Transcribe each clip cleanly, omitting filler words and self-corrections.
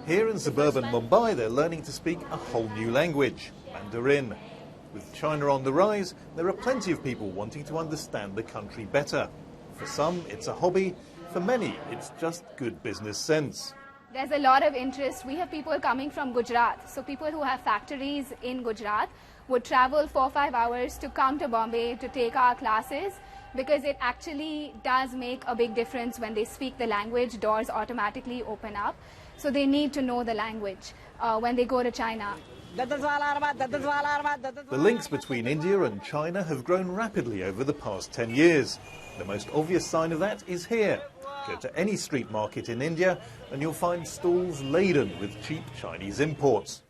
Here in suburban Mumbai, they're learning to speak a whole new language, Mandarin. With China on the rise, there are plenty of people wanting to understand the country better. For some, it's a hobby. For many, it's just good business sense. There's a lot of interest. We have people coming from Gujarat. So people who have factories in Gujarat would travel 4 or 5 hours to come to Bombay to take our classes, because it actually does make a big difference when they speak the language. Doors automatically open up. So they need to know the language when they go to China. The links between India and China have grown rapidly over the past 10 years. The most obvious sign of that is here. Go to any street market in India and you'll find stalls laden with cheap Chinese imports.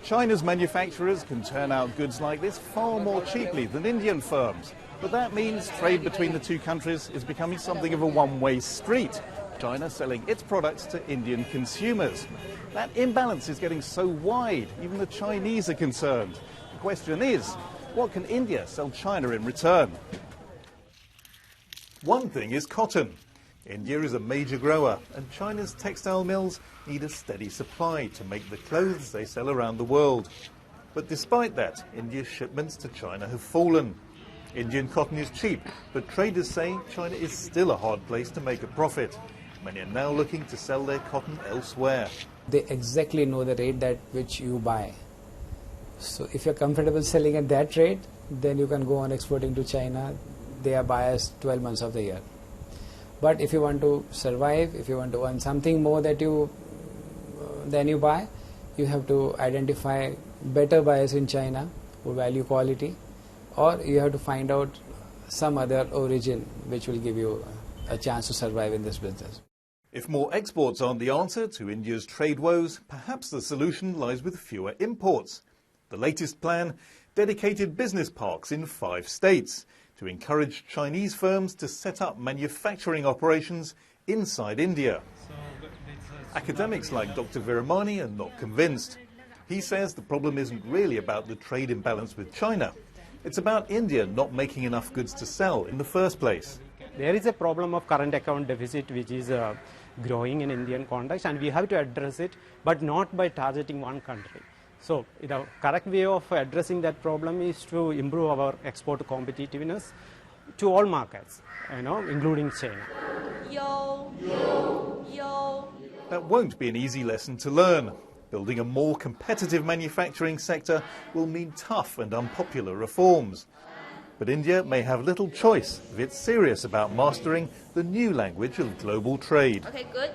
China's manufacturers can turn out goods like this far more cheaply than Indian firms. But that means trade between the two countries is becoming something of a one-way street. China selling its products to Indian consumers. That imbalance is getting so wide, even the Chinese are concerned. The question is, what can India sell China in return? One thing is cotton. India is a major grower, and China's textile mills need a steady supply to make the clothes they sell around the world. But despite that, India's shipments to China have fallen. Indian cotton is cheap, but traders say China is still a hard place to make a profit. Many are now looking to sell their cotton elsewhere. They exactly know the rate at which you buy. So if you're comfortable selling at that rate, then you can go on exporting to China. They are buyers 12 months of the year. But if you want to survive, if you want to earn something more than you buy, you have to identify better buyers in China who value quality, or you have to find out some other origin which will give you a chance to survive in this business. If more exports aren't the answer to India's trade woes, perhaps the solution lies with fewer imports. The latest plan: dedicated business parks in 5 states to encourage Chinese firms to set up manufacturing operations inside India. Academics like Dr. Viramani are not convinced. He says the problem isn't really about the trade imbalance with China. It's about India not making enough goods to sell in the first place. There is a problem of current account deficit which is growing in Indian context, and we have to address it, but not by targeting one country. So the correct way of addressing that problem is to improve our export competitiveness to all markets, including China. That won't be an easy lesson to learn. Building a more competitive manufacturing sector will mean tough and unpopular reforms. But India may have little choice if it's serious about mastering the new language of global trade. Okay, good.